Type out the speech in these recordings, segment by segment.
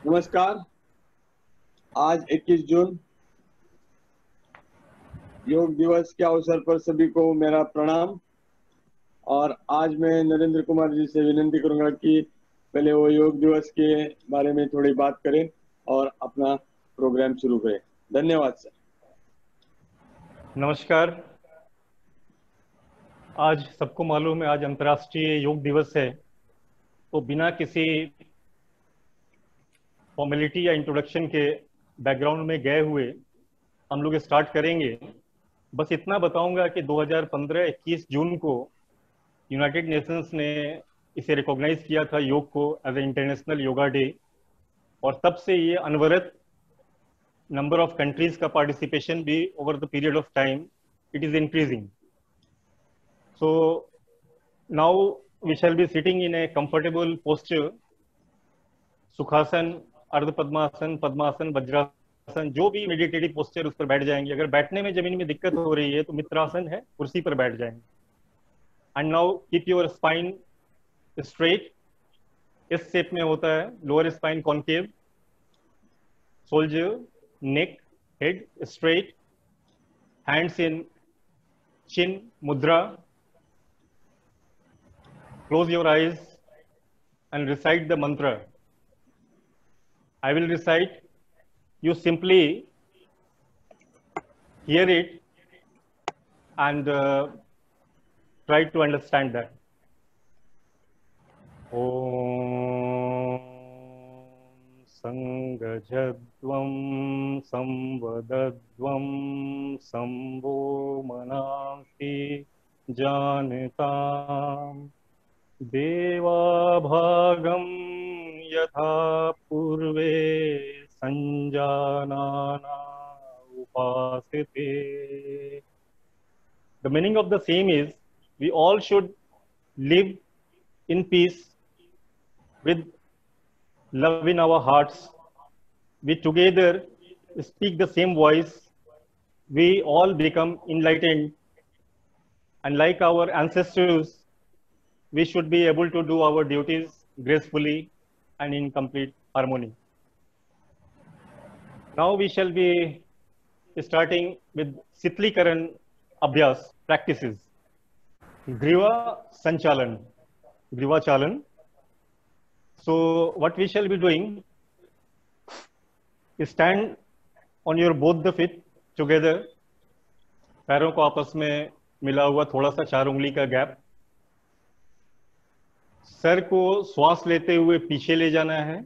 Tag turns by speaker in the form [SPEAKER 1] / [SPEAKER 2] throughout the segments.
[SPEAKER 1] नमस्कार। आज 21 जून योग दिवस के अवसर पर सभी को मेरा प्रणाम। और आज मैं नरेंद्र कुमार जी से विनती करूंगा कि पहले वो योग दिवस के बारे में थोड़ी बात करें और अपना प्रोग्राम शुरू करें। धन्यवाद सर।
[SPEAKER 2] नमस्कार। आज सबको मालूम है आज अंतर्राष्ट्रीय योग दिवस है, तो बिना किसी फॉर्मेलिटी या इंट्रोडक्शन के बैकग्राउंड में गए हुए हम लोग स्टार्ट करेंगे। बस इतना बताऊंगा कि 2015 21 जून को यूनाइटेड नेशंस ने इसे रिकॉग्नाइज किया था योग को as a international yoga day, और तब से ये अनवरत नंबर ऑफ कंट्रीज का पार्टिसिपेशन भी over the period of time it is increasing. So now we shall be sitting in a comfortable posture, सुखासन, अर्ध पद्मासन, पद्मासन, वज्रासन, जो भी मेडिटेटिव पोस्चर उस पर बैठ जाएंगे। अगर बैठने में जमीन में दिक्कत हो रही है तो मित्रासन है, कुर्सी पर बैठ जाएंगे। And now keep your spine straight. इस शेप में होता है lower spine concave, shoulder, neck, head straight, hands in chin mudra. Close your eyes and recite the mantra. I will recite. You simply hear it and try to understand that. Om Sangajadvam Samvadadvam Sambho Manasi Janitam देवाभागं यथा पूर्वे संजानाना उपासते। The meaning of the same is we all should live in peace with love in our hearts. We together speak the same voice. We all become enlightened, and like our ancestors, we should be able to do our duties gracefully and in complete harmony. Now we shall be starting with Sitlikaran Abhyas practices. Griva Sanchalan, Griva Chalan. So what we shall be doing is stand on your both the feet together. पैरों को आपस में मिला हुआ थोड़ा सा 4 उंगली का गैप। सर को श्वास लेते हुए पीछे ले जाना है,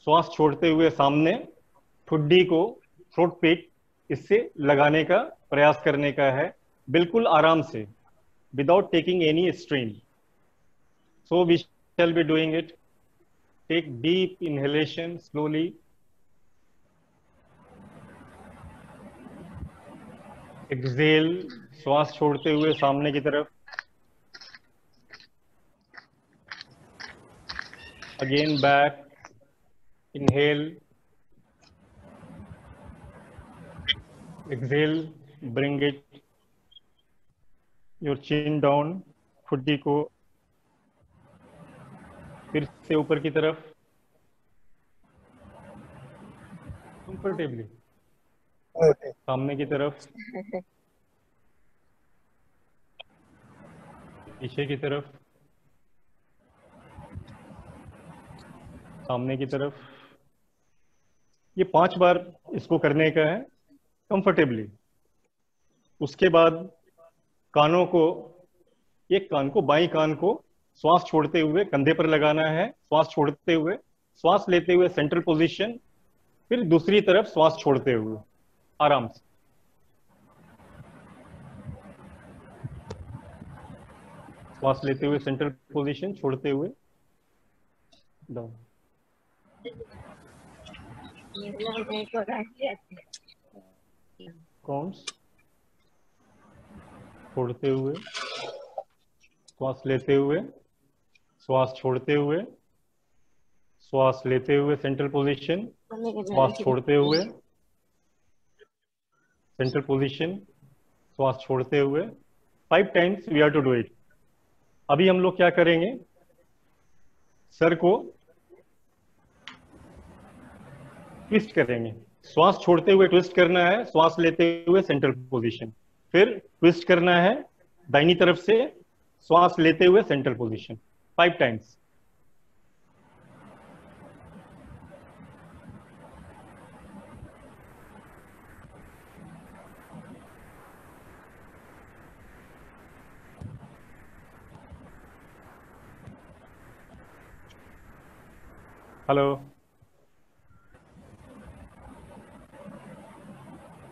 [SPEAKER 2] श्वास छोड़ते हुए सामने। ठुड्डी को थ्रोट पिक इससे लगाने का प्रयास करने का है, बिल्कुल आराम से, without taking any strain. So we shall be doing it. Take deep inhalation slowly, exhale श्वास छोड़ते हुए सामने की तरफ। Again back, inhale, exhale, bring it your chin down, ठुड्डी को फिर से ऊपर की तरफ, कंफर्टेबली सामने की तरफ, पीछे की तरफ, सामने की तरफ। ये 5 बार इसको करने का है कंफर्टेबली। उसके बाद कानों को, एक कान को, बाई कान को श्वास छोड़ते हुए कंधे पर लगाना है। श्वास छोड़ते हुए, श्वास लेते हुए सेंट्रल पोजीशन, फिर दूसरी तरफ श्वास छोड़ते हुए आराम से। श्वास लेते हुए सेंट्रल पोजीशन, छोड़ते हुए डाउन। काउंट्स, छोड़ते हुए, श्वास लेते हुए, श्वास छोड़ते हुए, श्वास लेते हुए सेंट्रल पोजीशन, श्वास छोड़ते हुए सेंट्रल पोजीशन, श्वास छोड़ते हुए। 5 times we are to do it. अभी हम लोग क्या करेंगे, सर को ट्विस्ट करेंगे। श्वास छोड़ते हुए ट्विस्ट करना है, श्वास लेते हुए सेंट्रल पोजीशन, फिर ट्विस्ट करना है दाहिनी तरफ से, श्वास लेते हुए central position 5 times. Hello,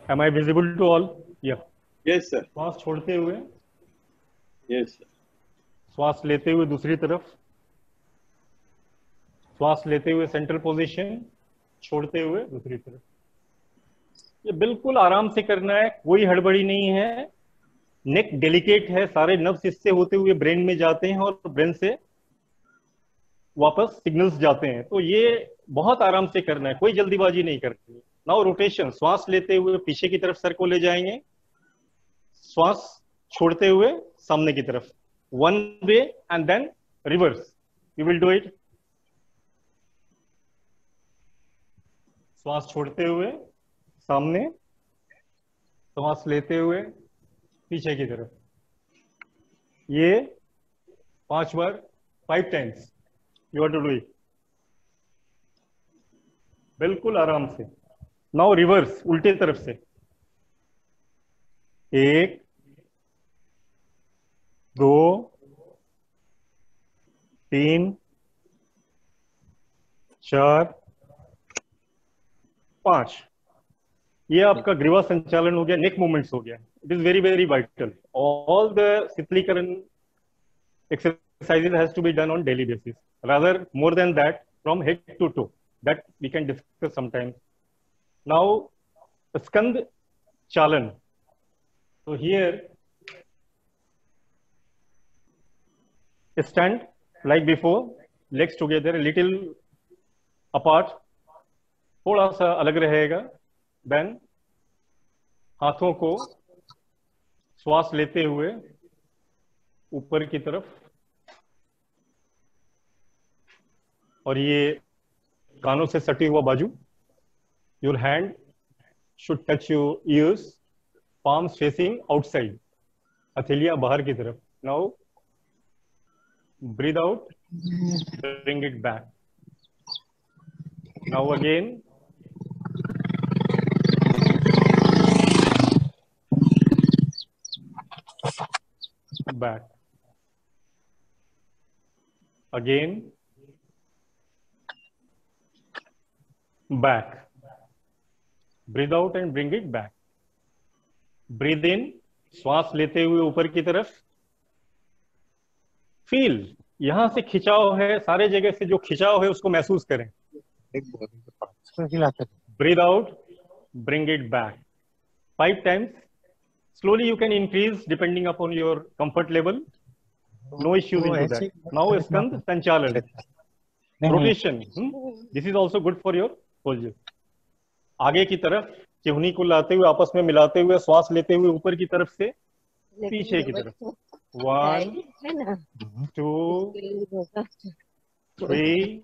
[SPEAKER 2] am I visible to all? Yeah.
[SPEAKER 1] Yes sir.
[SPEAKER 2] श्वास छोड़ते हुए,
[SPEAKER 1] यस सर।
[SPEAKER 2] श्वास लेते हुए दूसरी तरफ, श्वास लेते हुए सेंट्रल पोजीशन, छोड़ते हुए दूसरी तरफ। ये बिल्कुल आराम से करना है, कोई हड़बड़ी नहीं है। नेक डेलिकेट है, सारे नर्व्स इससे होते हुए ब्रेन में जाते हैं और ब्रेन से वापस सिग्नल्स जाते हैं, तो ये बहुत आराम से करना है, कोई जल्दीबाजी नहीं करनी। नाउ रोटेशन, श्वास लेते हुए पीछे की तरफ सर को ले जाएंगे, श्वास छोड़ते हुए सामने की तरफ, 1 way and then reverse. You will do it. श्वास छोड़ते हुए सामने, श्वास लेते हुए पीछे की तरफ, ये 5 बार, 5 times you have to do it, बिल्कुल आराम से। नाउ रिवर्स, उल्टे तरफ से, 1 2 3 4 5। ये आपका ग्रीवा संचालन हो गया, नेक मूवमेंट्स हो गया। It is very very vital. All the shitalikaran exercises has to be done on daily basis, rather more than that, from head to toe, that we can discuss sometime. Now skand chalan, so here stand like before, legs together, a little apart, थोड़ा सा अलग रहेगा। then हाथों को श्वास लेते हुए ऊपर की तरफ, और ये कानों से सटी हुआ बाजू। Your hand should touch your ears, palms facing outside, हथेलियां बाहर की तरफ। Now breathe out, bring it back. Now again, back. Again, back. Breathe out and bring it back. Breathe in, श्वास लेते हुए ऊपर की तरफ, फील, यहां से खिंचाव है, सारे जगह से जो खिंचाव है उसको महसूस करें। Breathe out, bring it back. 5 times. Slowly you can increase depending upon your comfort level. No issues into that. Now skand sanchalan, rotation. This is also good for your shoulders. आगे की तरफ चिहुनी को लाते हुए, आपस में मिलाते हुए, श्वास लेते हुए ऊपर की तरफ से पीछे की तरफ। 1 2 3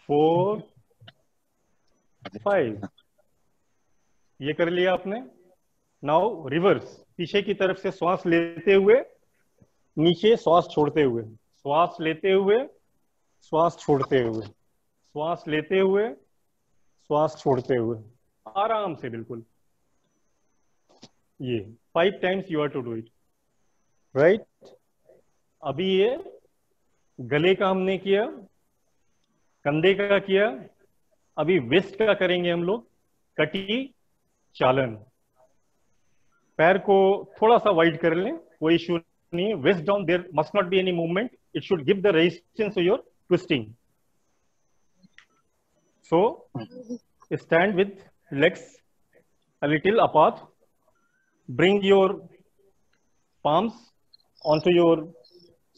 [SPEAKER 2] 4 5। ये कर लिया आपने। नाउ रिवर्स, पीछे की तरफ से श्वास लेते हुए नीचे, श्वास छोड़ते हुए, श्वास लेते हुए, श्वास छोड़ते हुए, श्वास लेते हुए, श्वास छोड़ते हुए, आराम से बिल्कुल। ये 5 times you are to do it, right. अभी ये गले का हमने किया, कंधे का किया, अभी वेस्ट का करेंगे हम लोग, कटी चालन। पैर को थोड़ा सा वाइड कर लें, कोई इश्यू नहीं है। Waist down, there must not be any movement, it should give the resistance to your twisting. So stand with legs a little apart, bring your palms onto your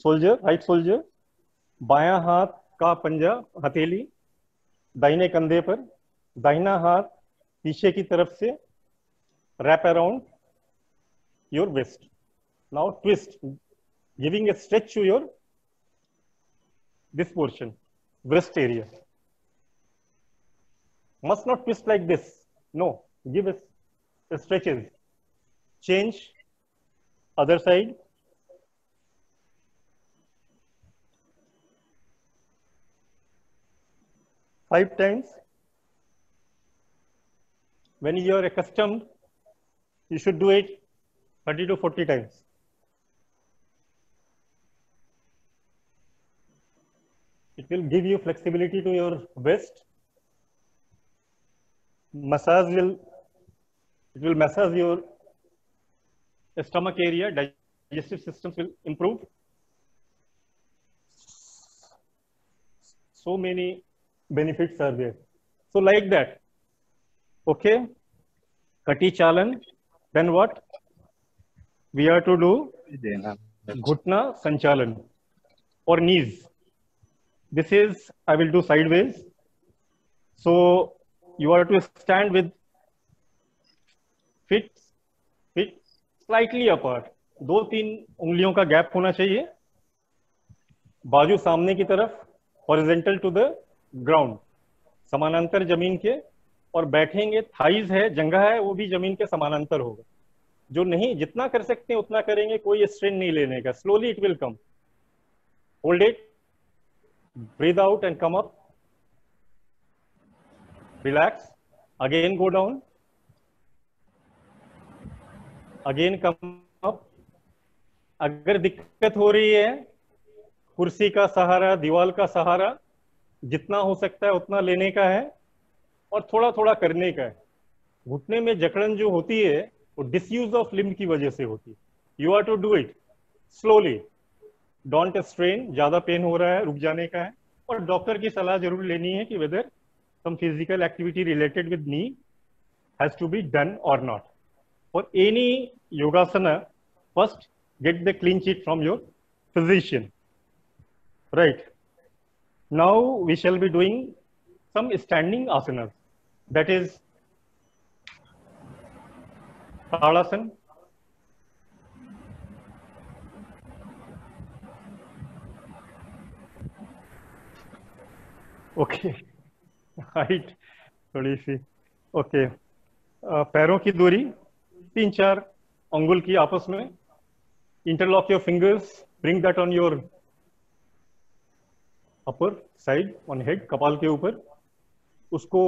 [SPEAKER 2] shoulder, right shoulder, बायां हाथ का पंजा, हथेली दाहिने कंधे पर, दाहिना हाथ पीछे की तरफ से wrap around your waist. Now twist, giving a stretch to your this portion, breast area. Must not twist like this. No, give us stretches. Change other side. Five times. When you are accustomed, you should do it 30 to 40 times. It will give you flexibility to your waist. It will massage your stomach area, digestive systems will improve. So many benefits are there. So like that. Okay. Kati Chalan. Then what? We are to do Ghutna Sanchalan or knees. This is, I will do sideways. So you are to stand with feet slightly apart. 2-3 उंगलियों का gap होना चाहिए. बाजू सामने की तरफ, horizontal to the ground, समानांतर जमीन के. और बैठेंगे, थाइज है, जंघा है, वो भी जमीन के समानांतर होगा. जो नहीं, जितना कर सकते हैं उतना करेंगे, कोई स्ट्रेन नहीं लेने का. Slowly it will come. Hold it. Breathe out and come up. Relax. Again go down. Again come up. अगर दिक्कत हो रही है, कुर्सी का सहारा, दीवार का सहारा, जितना हो सकता है उतना लेने का है और थोड़ा थोड़ा करने का है. घुटने में जकड़न जो होती है वो डिसयूज ऑफ लिम्ब की वजह से होती है. You are to do it slowly. Don't strain. ज्यादा पेन हो रहा है, रुक जाने का है. और डॉक्टर की सलाह जरूर लेनी है कि whether some physical activity related with knee has to be done और not. For any yogasana, first get the clean sheet from your physician. Right. Now we shall be doing some standing asana. That is tadasana. Okay. Height थोड़ी सी. Okay. पैरों की दूरी 3-4 अंगुल की आपस में. Interlock your fingers. Bring that on your upper side on head, कपाल के ऊपर. उसको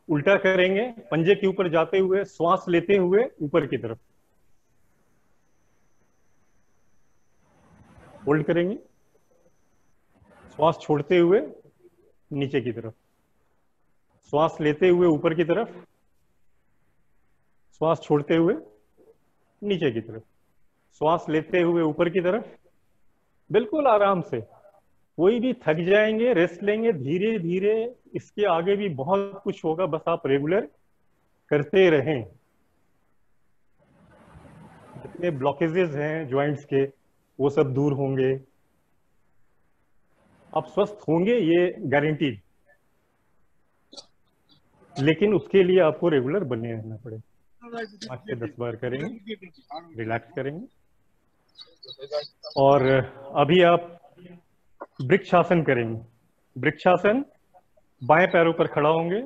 [SPEAKER 2] उल्टा करेंगे, पंजे के ऊपर जाते हुए, श्वास लेते हुए ऊपर की तरफ. होल्ड करेंगे. श्वास छोड़ते हुए नीचे की तरफ. श्वास लेते हुए ऊपर की तरफ. श्वास छोड़ते हुए नीचे की तरफ. श्वास लेते हुए ऊपर की तरफ. बिल्कुल आराम से. कोई भी थक जाएंगे, रेस्ट लेंगे. धीरे धीरे इसके आगे भी बहुत कुछ होगा, बस आप रेगुलर करते रहें. जितने ब्लॉकेजेस हैं जॉइंट्स के, वो सब दूर होंगे. आप स्वस्थ होंगे, ये गारंटीड. लेकिन उसके लिए आपको रेगुलर बने रहना पड़ेगा. 8 से 10 बार करेंगे, रिलैक्स करेंगे. और अभी आप वृक्षासन करेंगे. वृक्षासन. बाएं पैरों पर खड़ा होंगे,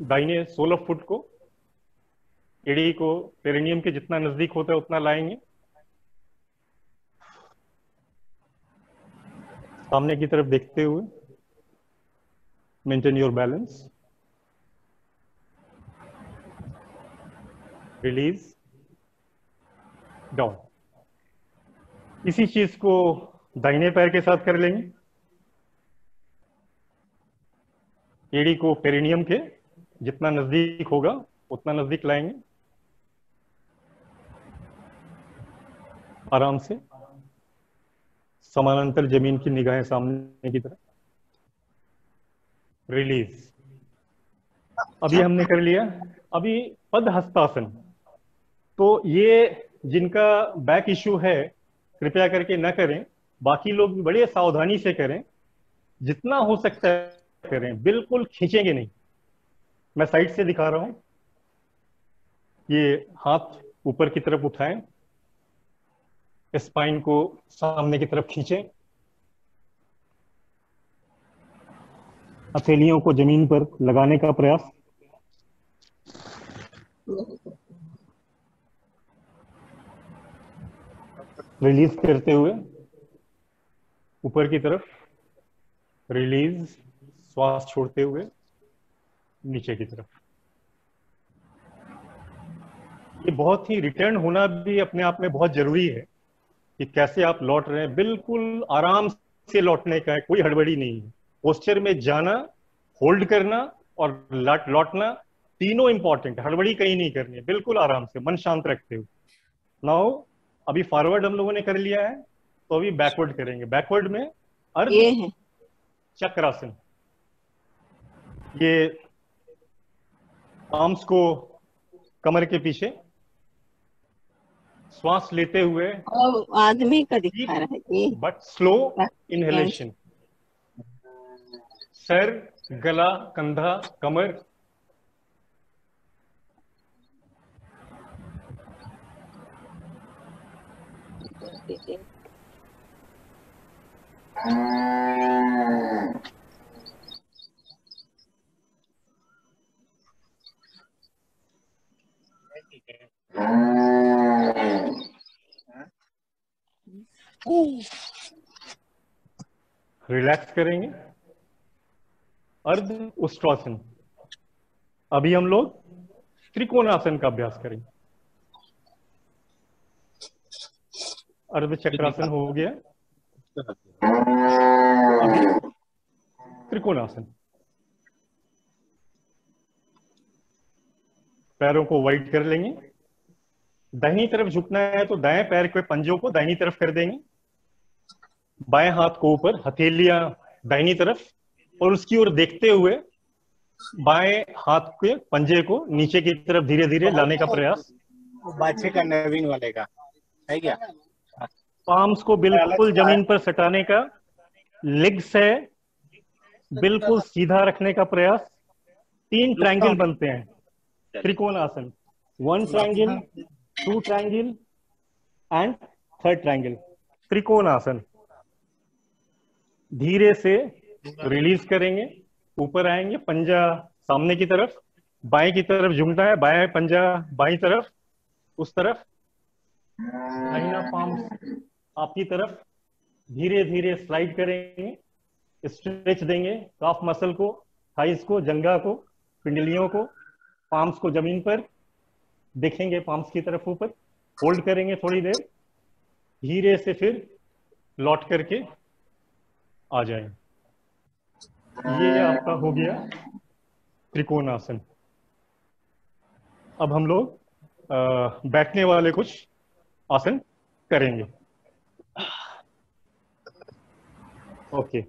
[SPEAKER 2] दाहिने सोल ऑफ फुट को, एड़ी को पेरिनियम के जितना नजदीक होता है उतना लाएंगे. सामने की तरफ देखते हुए maintain your balance. Release down. इसी चीज को दाहिने पैर के साथ कर लेंगे. एड़ी को पेरिनियम के जितना नजदीक होगा उतना नजदीक लाएंगे. आराम से. समानांतर जमीन की निगाहें सामने की तरफ. रिलीज. अभी हमने कर लिया. अभी पद हस्तासन. तो ये जिनका बैक इश्यू है कृपया करके न करें. बाकी लोग भी बड़े सावधानी से करें. जितना हो सकता है करें. बिल्कुल खींचेंगे नहीं. मैं साइड से दिखा रहा हूं. ये हाथ ऊपर की तरफ उठाएं. स्पाइन को सामने की तरफ खींचें. हथेलियों को जमीन पर लगाने का प्रयास। रिलीज करते हुए ऊपर की तरफ, रिलीज, श्वास छोड़ते हुए नीचे की तरफ। ये बहुत ही रिटर्न होना भी अपने आप में बहुत जरूरी है कि कैसे आप लौट रहे हैं। बिल्कुल आराम से लौटने का है, कोई हड़बड़ी नहीं है। पोस्चर में जाना, होल्ड करना और लौटना, तीनों इंपॉर्टेंट। हड़बड़ी कहीं नहीं करनी है, बिल्कुल आराम से मन शांत रखते हुए। नाउ अभी फॉरवर्ड हम लोगों ने कर लिया है, तो अभी बैकवर्ड करेंगे। बैकवर्ड में अर्ध
[SPEAKER 3] ये है
[SPEAKER 2] चक्रासन। ये आर्म्स को कमर के पीछे, श्वास लेते हुए
[SPEAKER 3] और आदमी का दिखा
[SPEAKER 2] डीप
[SPEAKER 3] रहा है ये।
[SPEAKER 2] But slow inhalation. सर, गला, कंधा, कमर, रिलैक्स करेंगे। अर्ध उष्ट्रासन। अभी हम लोग त्रिकोणासन का अभ्यास करेंगे। अर्ध चक्रासन हो गया, अभी त्रिकोणासन। पैरों को वाइड कर लेंगे। दाहिनी तरफ झुकना है तो दाएं पैर के पंजों को दाहिनी तरफ कर देंगे। बाएं हाथ को ऊपर, हथेलियां दाहिनी तरफ, और उसकी ओर देखते हुए बाएं हाथ के पंजे को नीचे की तरफ धीरे धीरे लाने का प्रयास।
[SPEAKER 4] बादशाह का नवीन वाले का है क्या?
[SPEAKER 2] पाम्स को बिल्कुल जमीन पर सटाने का, लेग्स है बिल्कुल सीधा रखने का प्रयास। 3 ट्रायंगल बनते हैं त्रिकोण आसन। 1 triangle, 2 triangle and 3rd triangle. त्रिकोण आसन। धीरे से रिलीज करेंगे, ऊपर आएंगे, पंजा सामने की तरफ, बाएं की तरफ झुकना है, बाएं पंजा बाईं तरफ, उस तरफ, दाहिना पाम आपकी तरफ। धीरे धीरे स्लाइड करेंगे, स्ट्रेच देंगे काफ मसल को, थाइस को, जंघा को, पिंडलियों को। पाम्स को जमीन पर देखेंगे, पाम्स की तरफ ऊपर, होल्ड करेंगे थोड़ी देर। धीरे से फिर लौट करके आ जाएंगे। ये आपका हो गया त्रिकोण आसन। अब हम लोग बैठने वाले कुछ आसन करेंगे। ओके,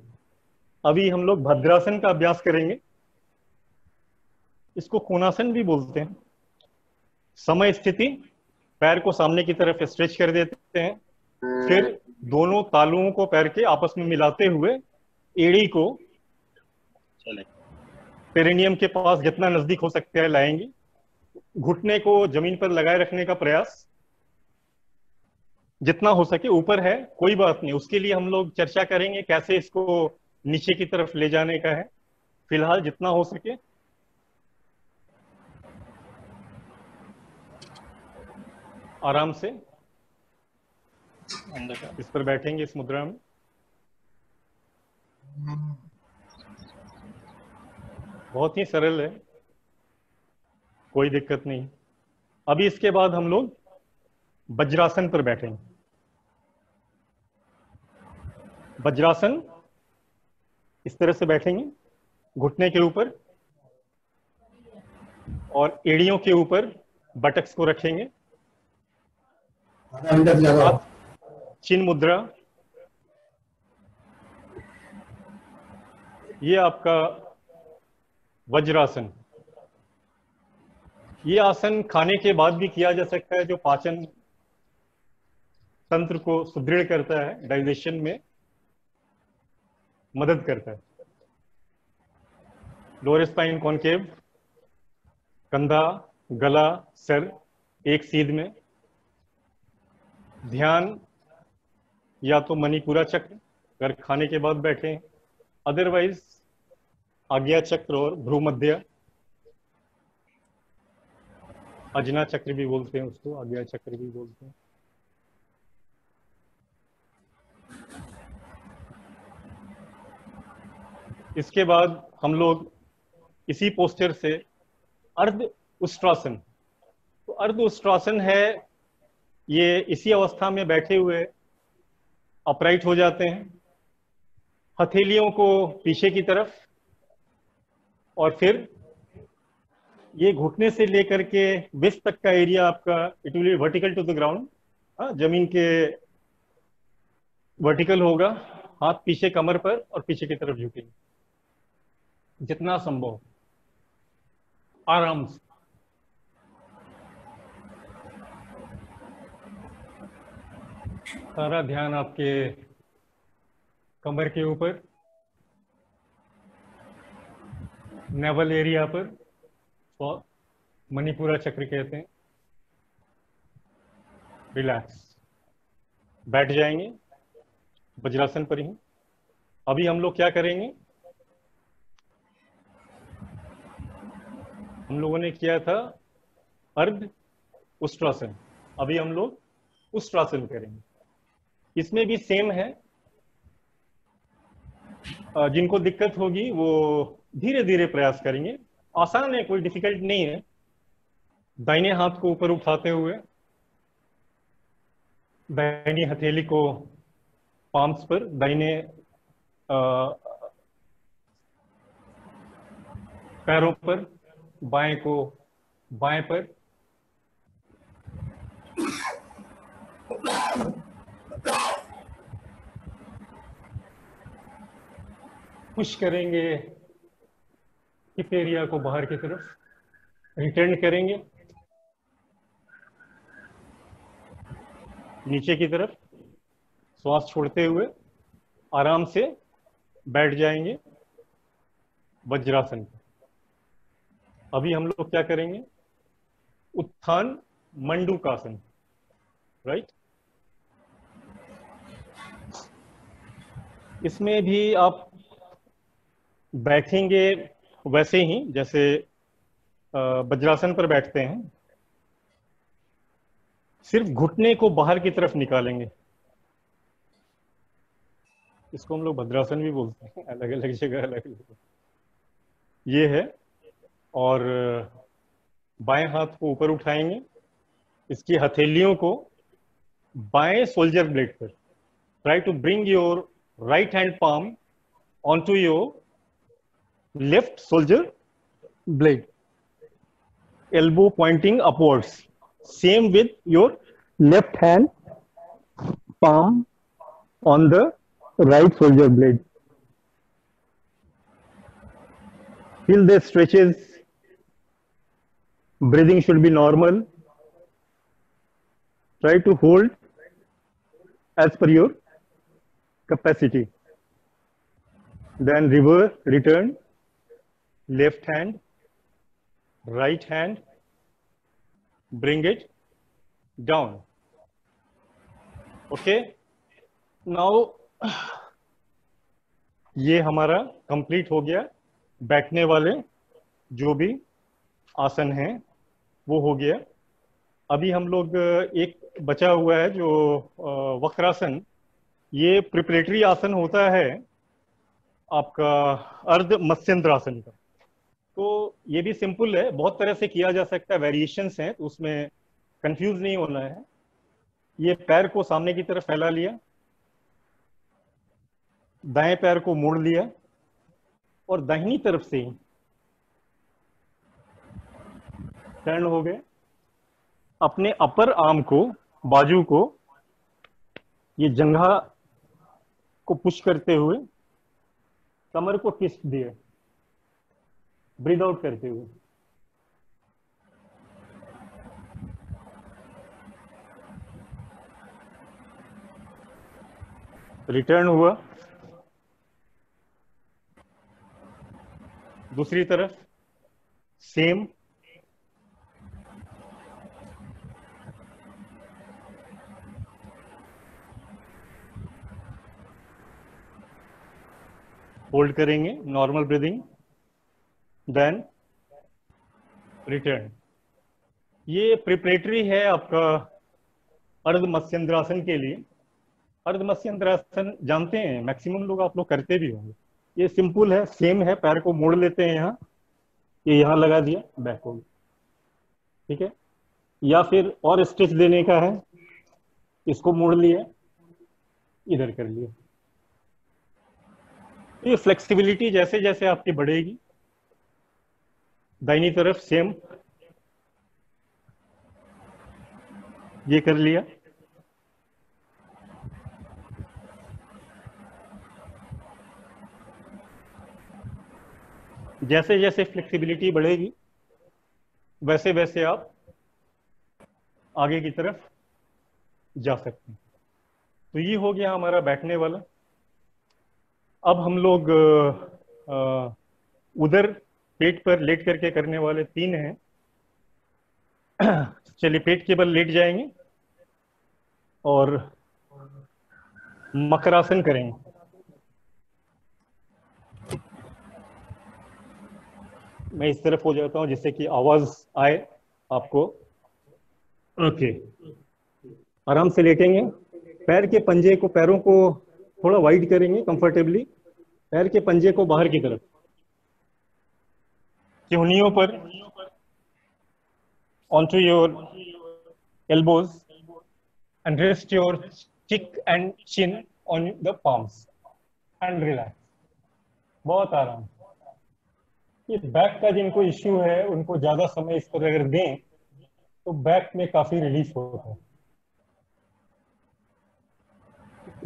[SPEAKER 2] अभी हम लोग भद्रासन का अभ्यास करेंगे। इसको कोणासन भी बोलते हैं। समय स्थिति, पैर को सामने की तरफ स्ट्रेच कर देते हैं, फिर दोनों तालुओं को पैर के आपस में मिलाते हुए एड़ी को पेरिनियम के पास जितना नजदीक हो सकता है लाएंगे। घुटने को जमीन पर लगाए रखने का प्रयास, जितना हो सके। ऊपर है कोई बात नहीं, उसके लिए हम लोग चर्चा करेंगे कैसे इसको नीचे की तरफ ले जाने का है। फिलहाल जितना हो सके आराम से इस पर बैठेंगे, इस मुद्रा में। बहुत ही सरल है, कोई दिक्कत नहीं। अभी इसके बाद हम लोग वज्रासन पर बैठेंगे। वज्रासन इस तरह से बैठेंगे, घुटने के ऊपर और एड़ियों के ऊपर बटक्स को रखेंगे। चिन्ह मुद्रा। ये आपका वज्रासन। ये आसन खाने के बाद भी किया जा सकता है, जो पाचन तंत्र को सुदृढ़ करता है, डाइजेशन में मदद करता है। लोअर स्पाइन कॉनकेव, कंधा, गला, सर एक सीध में। ध्यान या तो मणिपुरा चक्र अगर खाने के बाद बैठे हैं, अदरवाइज आज्ञा चक्र और भ्रूमध्य, अजना चक्र भी बोलते हैं उसको, आज्ञा चक्र भी बोलते हैं। इसके बाद हम लोग इसी पोस्चर से अर्ध उष्ट्रासन, तो अर्ध उष्ट्रासन है, ये इसी अवस्था में बैठे हुए अपराइट हो जाते हैं, हथेलियों को पीछे की तरफ, और फिर ये घुटने से लेकर के वेस्ट तक का एरिया आपका it will be vertical to the ground, जमीन के वर्टिकल होगा, हाथ पीछे कमर पर और पीछे की तरफ झुकेंगे जितना संभव आराम से। सारा ध्यान आपके कमर के ऊपर, नेवल एरिया पर, मणिपुरा चक्र कहते हैं। रिलैक्स, बैठ जाएंगे वज्रासन पर ही। अभी हम लोग क्या करेंगे, हम लोगों ने किया था अर्ध उष्ट्रासन, अभी हम लोग उष्ट्रासन करेंगे। इसमें भी सेम है, जिनको दिक्कत होगी वो धीरे धीरे प्रयास करेंगे, आसान है, कोई डिफिकल्ट नहीं है। दाहिने हाथ को ऊपर उठाते हुए दाहिनी हथेली को पाम्स पर, दाहिने पैरों पर, बाएं को बाएं पर, पुश करेंगे हिप एरिया को बाहर की तरफ, रिटर्न करेंगे नीचे की तरफ, श्वास छोड़ते हुए आराम से बैठ जाएंगे वज्रासन। अभी हम लोग क्या करेंगे, उत्थान मंडूकासन, राइट। इसमें भी आप बैठेंगे वैसे ही जैसे वज्रासन पर बैठते हैं, सिर्फ घुटने को बाहर की तरफ निकालेंगे। इसको हम लोग भद्रासन भी बोलते हैं, अलग अलग जगह अलग अलग ये है। और बाएं हाथ को ऊपर उठाएंगे, इसकी हथेलियों को बाएं सोल्जर ब्लेड पर, try to bring your right hand palm onto your left shoulder blade, elbow pointing upwards, same with your left hand palm on the right shoulder blade. Feel the stretches, breathing should be normal, try to hold as per your capacity. Then reverse, return, left hand, right hand, bring it down. Okay, now ये हमारा complete हो गया। बैठने वाले जो भी आसन हैं वो हो गया। अभी हम लोग एक बचा हुआ है जो वक्रासन, ये प्रिपरेटरी आसन होता है आपका अर्ध मत्स्येंद्रासन का। तो ये भी सिंपल है, बहुत तरह से किया जा सकता है, वेरिएशंस हैं, तो उसमें कंफ्यूज नहीं होना है। ये पैर को सामने की तरफ फैला लिया, दाएं पैर को मोड़ लिया और दाहिनी तरफ से ही टर्न हो गए। अपने अपर आर्म को, बाजू को, ये जंघा को पुश करते हुए कमर को ट्विस्ट दिए, ब्रीथ आउट करते हुए। रिटर्न हुआ, दूसरी तरफ सेम, होल्ड करेंगे, नॉर्मल ब्रीदिंग, देन रिटर्न। ये प्रिपरेटरी है आपका अर्ध मत्स्येंद्रासन के लिए। अर्ध मत्स्येंद्रासन जानते हैं, मैक्सिमम लोग आप लोग करते भी होंगे। ये सिंपल है, सेम है, पैर को मोड़ लेते हैं यहाँ, ये यहाँ लगा दिया, बैक हो गया, ठीक है। या फिर और स्ट्रेच देने का है, इसको मोड़ लिया, इधर कर लिया। ये फ्लेक्सिबिलिटी जैसे जैसे आपकी बढ़ेगी, दाहिनी तरफ सेम, ये कर लिया, जैसे जैसे फ्लेक्सिबिलिटी बढ़ेगी वैसे वैसे आप आगे की तरफ जा सकते हैं। तो ये हो गया हमारा बैठने वाला। अब हम लोग उधर पेट पर लेट करके करने वाले 3 हैं। चलिए पेट के बल लेट जाएंगे और मकरासन करेंगे। मैं इस तरफ हो जाता हूं जिससे कि आवाज आए आपको। ओके, आराम से लेटेंगे, पैर के पंजे को, पैरों को थोड़ा वाइड करेंगे कंफर्टेबली, पैर के पंजे को बाहर की तरफ, चिहुनियों पर onto your elbows and rest your cheek and chin on the palms and relax। बहुत आराम। ये बैक का जिनको इश्यू है उनको ज्यादा समय इस पर अगर दें तो बैक में काफी रिलीफ होता है।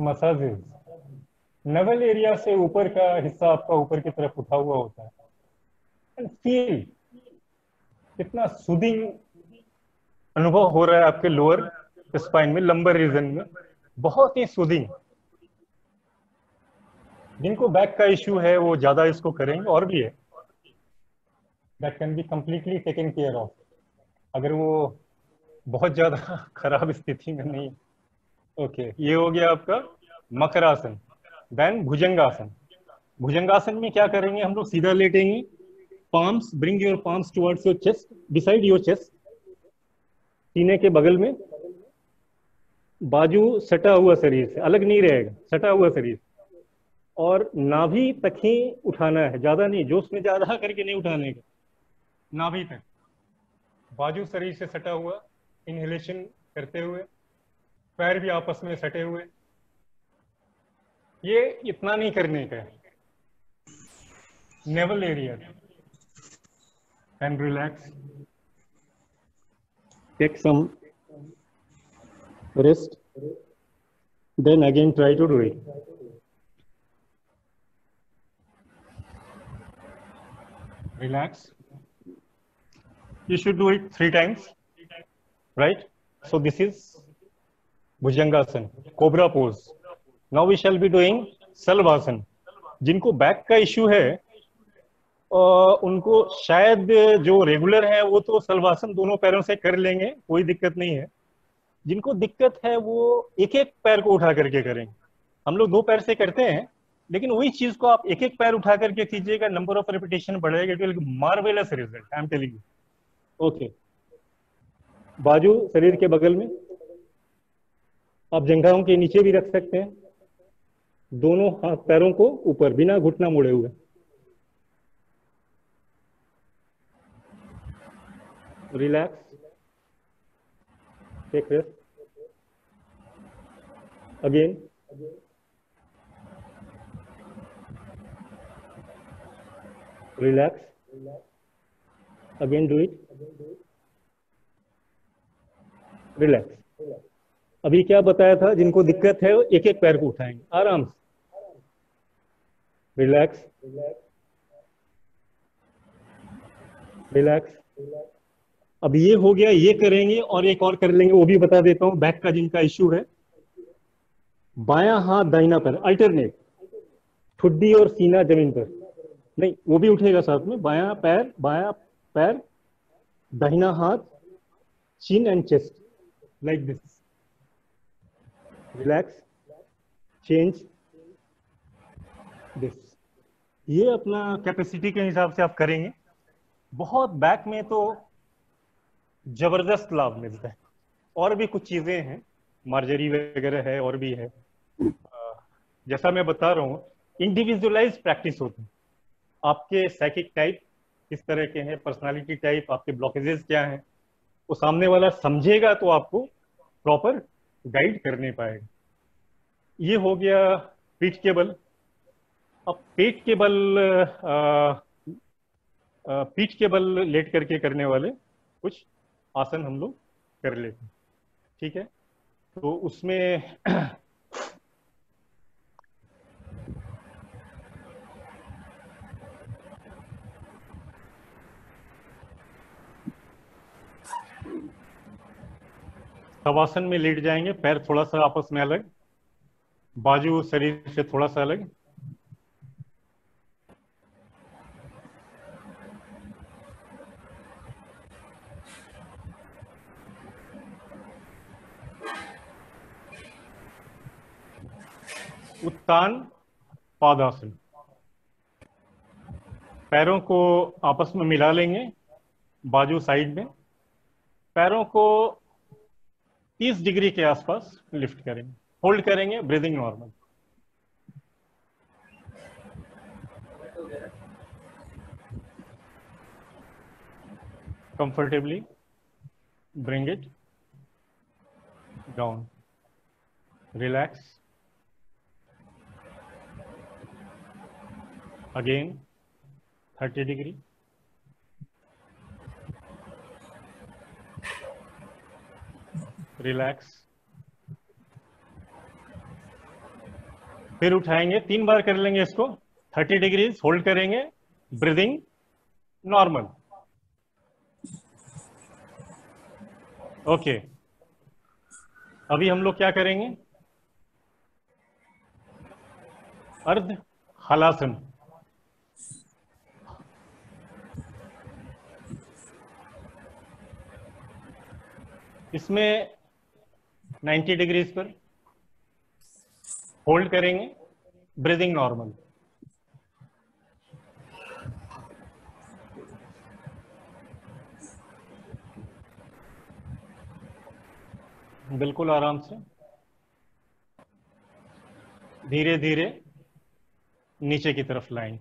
[SPEAKER 2] मसाजेस, नवल एरिया से ऊपर का हिस्सा आपका ऊपर की तरफ उठा हुआ होता है, एंड फील कितना सूदिंग अनुभव हो रहा है आपके लोअर स्पाइन में, लंबर रीजन में, बहुत ही सूदिंग। जिनको बैक का इश्यू है वो ज्यादा इसको करेंगे, और भी है that can be completely taken care of, अगर वो बहुत ज्यादा खराब स्थिति में नहीं। ओके, ये हो गया आपका मकरासन। देन भुजंगासन। भुजंगासन में क्या करेंगे हम लोग, सीधा लेटेंगे, palms, bring your palms towards your chest, beside your chest, सीने के बगल में, बाजू सटा हुआ शरीर से, अलग नहीं रहेगा, सटा हुआ शरीर, और नाभि तक ही उठाना है, ज्यादा नहीं, जोश में ज्यादा करके नहीं उठाने का, नाभि तक, बाजू शरीर से सटा हुआ, इनहेलेशन करते हुए, पैर भी आपस में सटे हुए। ये इतना नहीं करने का है। Naval area and relax, take some rest, then again try to do it। Relax, you should do it 3 times, right? So this is Bhujangasana, cobra pose। Now we shall be doing Salvasana। जिनको back का issue है उनको शायद, जो regular है वो तो सलवासन दोनों पैरों से कर लेंगे, कोई दिक्कत नहीं है। जिनको दिक्कत है वो एक एक पैर को उठा करके करेंगे। हम लोग 2 पैर से करते हैं, लेकिन वही चीज को आप एक एक पैर उठा करके कीजिएगा, नंबर ऑफ रेपिटेशन बढ़ेगा, it will marvellous result, I am telling you. Okay, बाजू शरीर के बगल में, आप जंघाओं के नीचे भी रख सकते हैं, दोनों हाथ पैरों को ऊपर, बिना घुटना मोड़े हुए। Relax, take rest, again, relax, again do it, relax। अभी क्या बताया था, जिनको दिक्कत है एक एक पैर को उठाएंगे आराम से, रिलैक्स, रिलैक्स। अब ये हो गया, ये करेंगे, और एक और कर लेंगे, वो भी बता देता हूं। बैक का जिनका इश्यू है, बायां हाथ दाहिना पैर अल्टरनेट, ठुड्डी और सीना जमीन पर नहीं, वो भी उठेगा साथ में, बायां पैर, दाहिना हाथ, chin and chest, like this. Relax, change this. ये अपना कैपेसिटी के हिसाब से आप करेंगे। बहुत बैक में तो जबरदस्त लाभ मिलता है। और भी कुछ चीजें हैं, मार्जरी वगैरह है और भी है। जैसा मैं बता रहा हूँ, इंडिविजुअलाइज प्रैक्टिस होती है। आपके साइकिक टाइप किस तरह के हैं, पर्सनालिटी टाइप, आपके ब्लॉकेजेस क्या हैं, वो सामने वाला समझेगा तो आपको प्रॉपर गाइड करने पाएगा। ये हो गया पीठ के बल। अब पेट के बल, पीठ के बल लेट करके करने वाले कुछ आसन हम लोग कर लेते हैं। ठीक है, तो उसमें शवासन में लेट जाएंगे, पैर थोड़ा सा आपस में अलग, बाजू शरीर से थोड़ा सा अलग। उत्तान पादासन, पैरों को आपस में मिला लेंगे, बाजू साइड में, पैरों को 30 डिग्री के आसपास लिफ्ट करेंगे, होल्ड करेंगे, breathing normal. Comfortably bring it down, relax, again 30 degree, relax, फिर उठाएंगे, 3 बार कर लेंगे इसको, 30 डिग्री होल्ड करेंगे, ब्रीदिंग नॉर्मल। ओके, अभी हम लोग क्या करेंगे, अर्ध हलासन। इसमें 90 डिग्रीज पर होल्ड करेंगे, ब्रीदिंग नॉर्मल। बिल्कुल आराम से, धीरे धीरे नीचे की तरफ लाएंगे।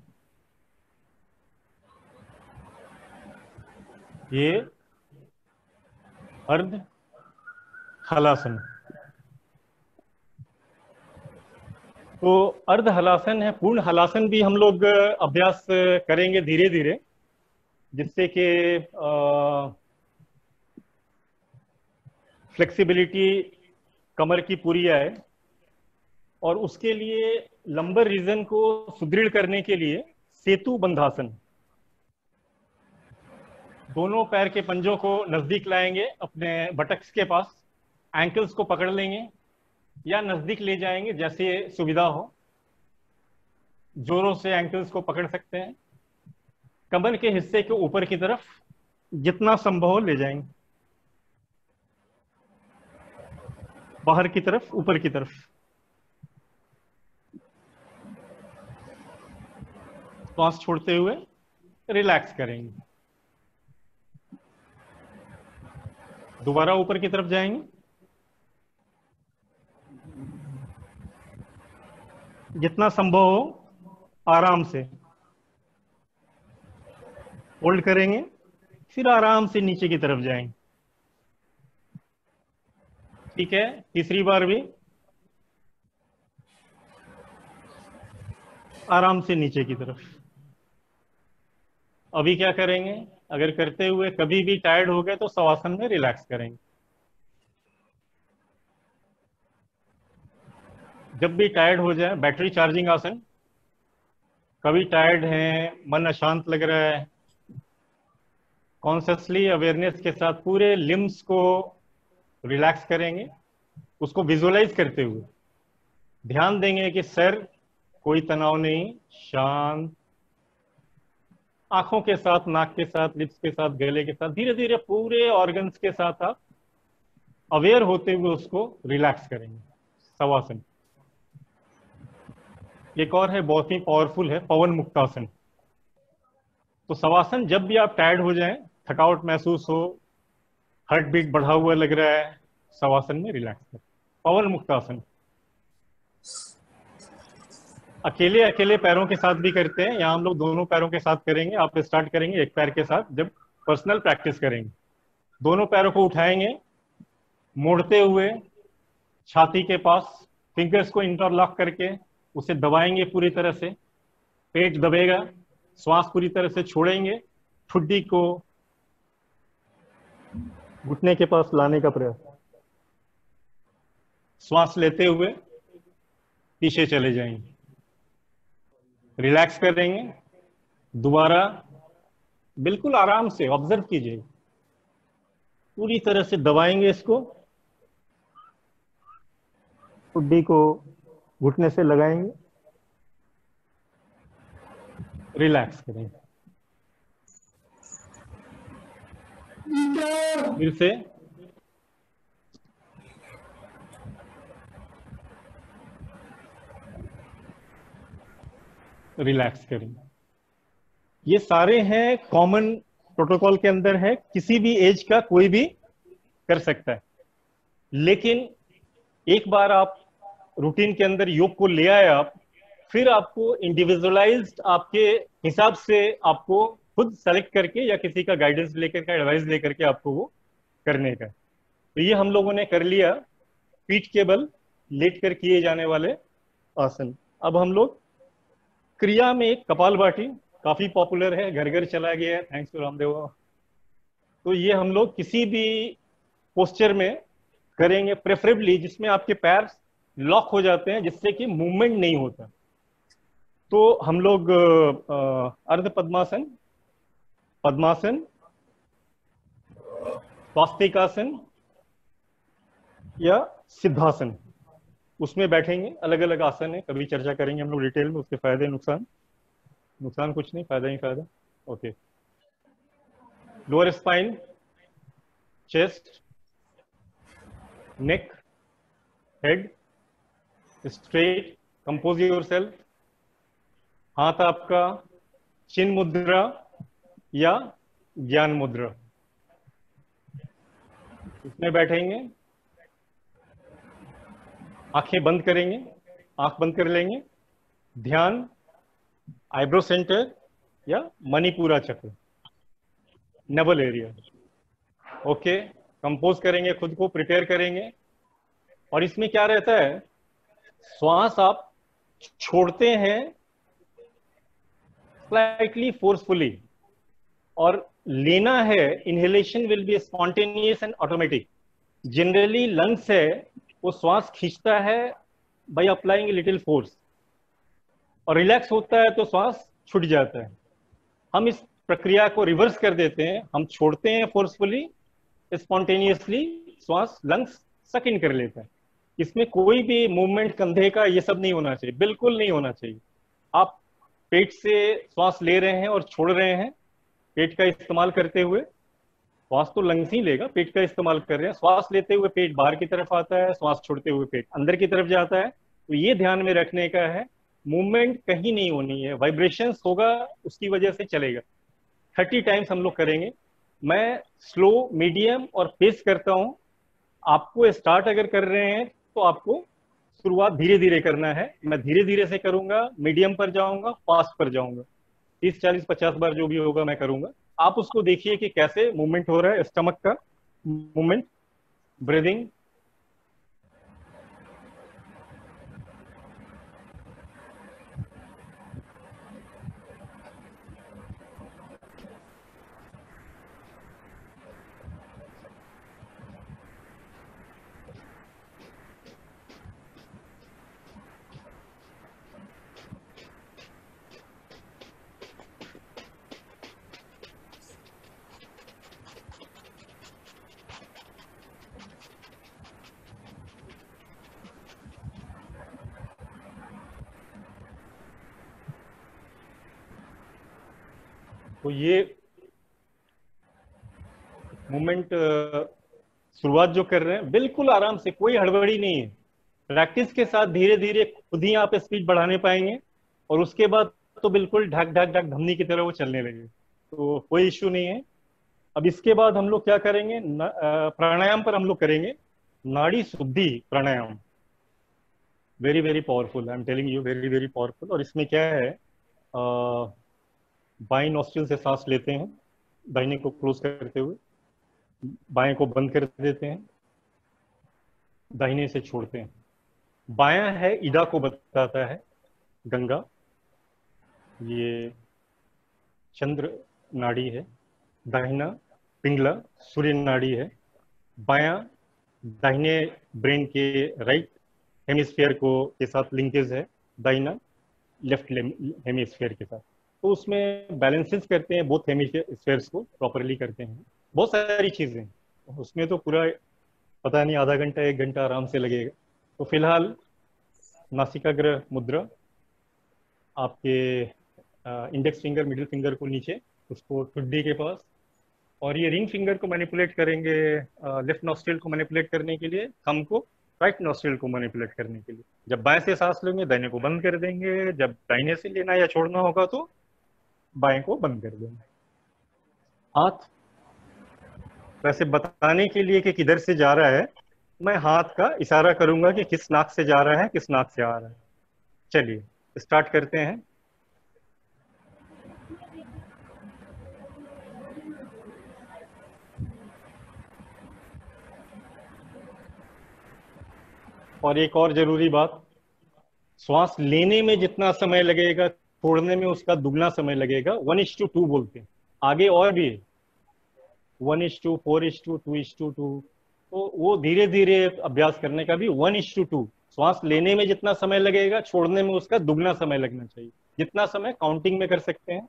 [SPEAKER 2] ये अर्ध हलासन। तो अर्ध हलासन है। पूर्ण हलासन भी हम लोग अभ्यास करेंगे धीरे धीरे, जिससे कि फ्लेक्सिबिलिटी कमर की पूरी आए। और उसके लिए लंबर रीजन को सुदृढ़ करने के लिए सेतु बंधासन, दोनों पैर के पंजों को नजदीक लाएंगे अपने बटक्स के पास, एंकल्स को पकड़ लेंगे या नजदीक ले जाएंगे, जैसे सुविधा हो। जोरों से एंकल्स को पकड़ सकते हैं, कमर के हिस्से के ऊपर की तरफ जितना संभव हो ले जाएंगे, बाहर की तरफ, ऊपर की तरफ। श्वास छोड़ते हुए रिलैक्स करेंगे, दोबारा ऊपर की तरफ जाएंगे, जितना संभव हो आराम से होल्ड करेंगे, फिर आराम से नीचे की तरफ जाएंगे। ठीक है, तीसरी बार भी आराम से नीचे की तरफ। अभी क्या करेंगे, अगर करते हुए कभी भी टायर्ड हो गए तो शवासन में रिलैक्स करेंगे। जब भी टायर्ड हो जाए, बैटरी चार्जिंग आसन। कभी टायर्ड हैं, मन अशांत लग रहा है, कॉन्शियसली अवेयरनेस के साथ पूरे लिम्स को रिलैक्स करेंगे, उसको विजुअलाइज करते हुए ध्यान देंगे कि सर कोई तनाव नहीं, शांत, आंखों के साथ, नाक के साथ, लिप्स के साथ, गले के साथ, धीरे धीरे पूरे ऑर्गन्स के साथ आप अवेयर होते हुए उसको रिलैक्स करेंगे। शवासन। एक और है, बहुत ही पावरफुल है, पवन मुक्तासन। तो शवासन, जब भी आप टायर्ड हो जाएं, थकावट महसूस हो, हार्ट बीट बढ़ा हुआ लग रहा है, शवासन में रिलैक्स करें। पवन मुक्तासन अकेले अकेले पैरों के साथ भी करते हैं, यहाँ हम लोग दोनों पैरों के साथ करेंगे। आप स्टार्ट करेंगे एक पैर के साथ, जब पर्सनल प्रैक्टिस करेंगे दोनों पैरों को उठाएंगे, मोड़ते हुए छाती के पास फिंगर्स को इंटरलॉक करके उसे दबाएंगे पूरी तरह से, पेट दबेगा, श्वास पूरी तरह से छोड़ेंगे, ठुड्डी को घुटने के पास लाने का प्रयास, श्वास लेते हुए पीछे चले जाएंगे, रिलैक्स करेंगे। दोबारा बिल्कुल आराम से ऑब्जर्व कीजिए, पूरी तरह से दबाएंगे इसको, ठुड्डी को घुटने से लगाएंगे, रिलैक्स करेंगे। फिर से रिलैक्स करेंगे। ये सारे हैं कॉमन प्रोटोकॉल के अंदर है, किसी भी एज का कोई भी कर सकता है। लेकिन एक बार आप रूटीन के अंदर योग को ले आए आप, फिर आपको इंडिविजुअलाइज्ड आपके हिसाब से आपको खुद सेलेक्ट करके या किसी का गाइडेंस लेकर के, एडवाइस लेकर के आपको वो करने का। तो ये हम लोगों ने कर लिया पीठ के बल लेट कर किए जाने वाले आसन। अब हम लोग क्रिया में एक कपालभाति काफी पॉपुलर है, घर घर चला गया है, थैंक्स टू रामदेव। तो ये हम लोग किसी भी पोस्चर में करेंगे, प्रेफरेबली जिसमें आपके पैर लॉक हो जाते हैं, जिससे कि मूवमेंट नहीं होता। तो हम लोग अर्ध पद्मासन, पद्मासन, स्वास्तिकासन या सिद्धासन, उसमें बैठेंगे। अलग अलग आसन है, कभी चर्चा करेंगे हम लोग डिटेल में, उसके फायदे नुकसान। नुकसान कुछ नहीं, फायदा ही फायदा। ओके, लोअर स्पाइन, चेस्ट, नेक, हेड स्ट्रेट, कंपोज योरसेल्फ। हाथ आपका चिन्ह मुद्रा या ज्ञान मुद्रा, इसमें बैठेंगे। आंखें बंद करेंगे, आंख बंद कर लेंगे। ध्यान आईब्रो सेंटर या मणिपुरा चक्र, नवल एरिया। ओके, कंपोज करेंगे, खुद को प्रिपेयर करेंगे। और इसमें क्या रहता है, श्वास आप छोड़ते हैं स्लाइटली फोर्सफुली, और लेना है, inhalation will be spontaneous and automatic. Generally lungs है वो श्वास खींचता है बाय अप्लाइंग लिटिल फोर्स, और रिलैक्स होता है तो श्वास छूट जाता है। हम इस प्रक्रिया को रिवर्स कर देते हैं, हम छोड़ते हैं फोर्सफुली, स्पॉन्टेनियसली श्वास लंग्स सक इन कर लेता है। इसमें कोई भी मूवमेंट कंधे का ये सब नहीं होना चाहिए, बिल्कुल नहीं होना चाहिए। आप पेट से श्वास ले रहे हैं और छोड़ रहे हैं, पेट का इस्तेमाल करते हुए। श्वास तो लंग्स ही लेगा, पेट का इस्तेमाल कर रहे हैं। श्वास लेते हुए पेट बाहर की तरफ आता है, श्वास छोड़ते हुए पेट अंदर की तरफ जाता है। तो ये ध्यान में रखने का है, मूवमेंट कहीं नहीं होनी है, वाइब्रेशंस होगा उसकी वजह से चलेगा। 30 टाइम्स हम लोग करेंगे। मैं स्लो, मीडियम और पेस करता हूं। आपको स्टार्ट अगर कर रहे हैं तो आपको शुरुआत धीरे धीरे करना है। मैं धीरे धीरे से करूंगा, मीडियम पर जाऊंगा, फास्ट पर जाऊंगा। 30, 40, 50 बार जो भी होगा मैं करूंगा। आप उसको देखिए कि कैसे मूवमेंट हो रहा है, स्टमक का मूवमेंट, ब्रीदिंग। तो ये मूवमेंट शुरुआत जो कर रहे हैं बिल्कुल आराम से, कोई हड़बड़ी नहीं है। प्रैक्टिस के साथ धीरे धीरे खुद ही आप स्पीड बढ़ाने पाएंगे, और उसके बाद तो बिल्कुल ढक ढक ढक धमनी की तरह वो चलने लगे। तो कोई इश्यू नहीं है। अब इसके बाद हम लोग क्या करेंगे, प्राणायाम पर हम लोग करेंगे nadi shuddhi pranayama. Very very powerful, I am telling you, very very powerful. और इसमें क्या है, बाएं नॉस्ट्रिल से सांस लेते हैं, दाहिने को क्लोज करते हुए, बाएं को बंद कर देते हैं, दाहिने से छोड़ते हैं। बायां है ईडा को बताता है, गंगा, ये चंद्र नाड़ी है। दाहिना पिंगला सूर्य नाड़ी है। बायां दाहिने ब्रेन के राइट हेमिस्फीयर को के साथ लिंकेज है, दाहिना लेफ्ट हेमिस्फीयर के साथ। तो उसमें बैलेंसेस करते हैं, बोथ हेमिस्फीयर्स को प्रॉपरली करते हैं। बहुत सारी चीजें उसमें, तो पूरा पता नहीं आधा घंटा 1 घंटा आराम से लगेगा। तो फिलहाल नासिकाग्र मुद्रा, आपके इंडेक्स फिंगर मिडिल फिंगर को नीचे, उसको ठुड्डी के पास, और ये रिंग फिंगर को मैनिपुलेट करेंगे लेफ्ट नॉस्ट्रिल को मैनिपुलेट करने के लिए, थंब को राइट नॉस्ट्रिल को मैनिपुलेट करने के लिए। जब बाएं से सांस लेंगे दाहिने को बंद कर देंगे, जब दाहिने से लेना या छोड़ना होगा तो बाएं को बंद कर देंगे। हाथ वैसे बताने के लिए कि किधर से जा रहा है, मैं हाथ का इशारा करूंगा कि किस नाक से जा रहा है, किस नाक से आ रहा है। चलिए स्टार्ट करते हैं। और एक और जरूरी बात, श्वास लेने में जितना समय लगेगा छोड़ने में उसका दुगना समय लगेगा। 1:2 बोलते हैं, आगे और भी 1:4, 4:2, 2:2। तो वो धीरे धीरे अभ्यास करने का भी 1:2। श्वास लेने में जितना समय लगेगा छोड़ने में उसका दुगना समय लगना चाहिए, जितना समय काउंटिंग में कर सकते हैं।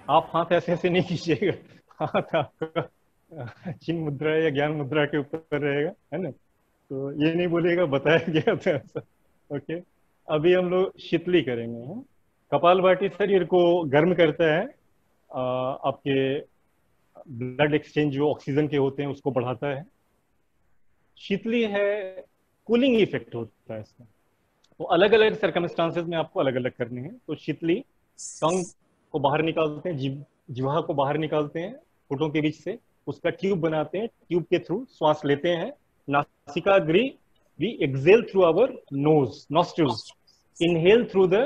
[SPEAKER 2] आप हाथ ऐसे ऐसे नहीं कीजिएगा, हाथ आपका चिन्ह मुद्रा या ज्ञान मुद्रा के ऊपर रहेगा, है ना। तो ये नहीं बोलिएगा बताया गया था ऐसा। ओके, अभी हम लोग शीतली करेंगे। कपालभाति शरीर को गर्म करता है, आपके ब्लड एक्सचेंज जो ऑक्सीजन के होते हैं उसको बढ़ाता है। शीतली है कूलिंग इफेक्ट होता है इसका। तो अलग अलग सर्कमस्टांसेस में आपको अलग अलग करने हैं। तो शीतली, टंग को बाहर निकालते हैं, जिह्वा को बाहर निकालते हैं होठों के बीच से, उसका ट्यूब बनाते हैं, ट्यूब के थ्रू श्वास लेते हैं। नासिकाग्र, we exhale through our nose, nostrils, inhale through the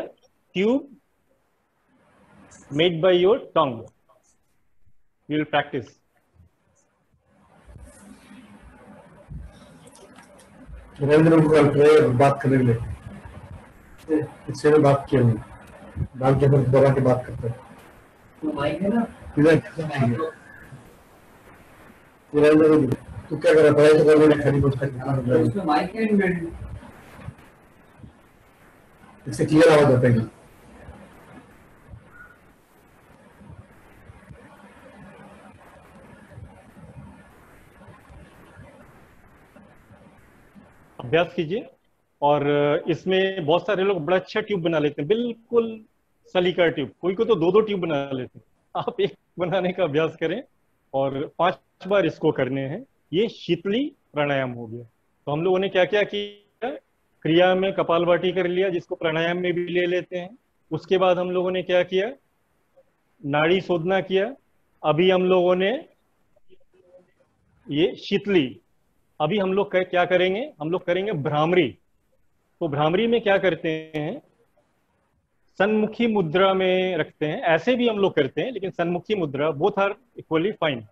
[SPEAKER 2] tube made by your tongue. We will practice.
[SPEAKER 5] Narendra को बात करने के लिए इससे में बात किया नहीं, बात के फिर दोबारा के बात करते हैं। तो माइक है ना इधर, नरेंद्र तू क्या कर रहा है, पढ़ाई तो कर रहा है, खाली कुछ करना है। उसमें माइक है इनबिल्ट, इससे क्लियर आवाज आता है।
[SPEAKER 2] अभ्यास कीजिए। और इसमें बहुत सारे लोग बड़ा अच्छा ट्यूब बना लेते हैं, बिल्कुल सलीका ट्यूब। कोई को तो 2-2 ट्यूब बना लेते हैं। आप एक बनाने का अभ्यास करें और 5 बार इसको करने हैं। ये शीतली प्राणायाम हो गया। तो हम लोगों ने क्या क्या किया, क्रिया में कपालभाति कर लिया, जिसको प्राणायाम में भी ले लेते हैं। उसके बाद हम लोगों ने क्या किया, नाड़ी शोधना किया। अभी हम लोगों ने ये शीतली। अभी हम लोग क्या करेंगे, हम लोग करेंगे भ्रामरी। तो भ्रामरी में क्या करते हैं, सन्मुखी मुद्रा में रखते हैं। ऐसे भी हम लोग करते हैं, लेकिन सन्मुखी मुद्रा, बोथ आर इक्वली फाइन।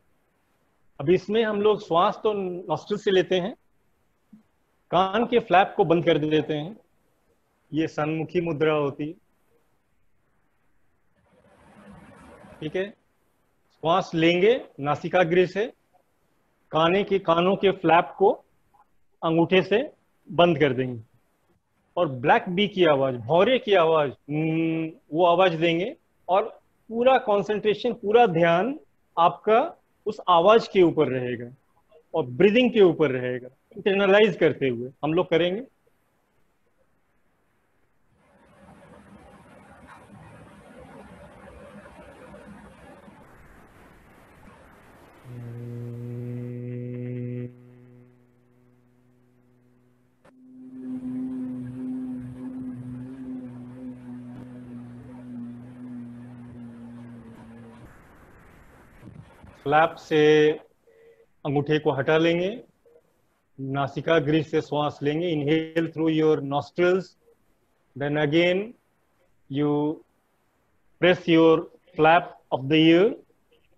[SPEAKER 2] अभी इसमें हम लोग श्वास तो नॉस्ट्रिल से लेते हैं, कान के फ्लैप को बंद कर देते हैं। ये सन्मुखी मुद्रा होती है। ठीक है। श्वास लेंगे नासिकाग्र से, कानों के फ्लैप को अंगूठे से बंद कर देंगे और ब्लैक बी की आवाज, भौरे की आवाज, वो आवाज देंगे और पूरा कंसंट्रेशन, पूरा ध्यान आपका उस आवाज के ऊपर रहेगा और ब्रीदिंग के ऊपर रहेगा, इंटरनलाइज करते हुए हम लोग करेंगे। फ्लैप से अंगूठे को हटा लेंगे, नासिकाग्र से श्वास लेंगे, inhale through your nostrils, then again you press your flap of the ear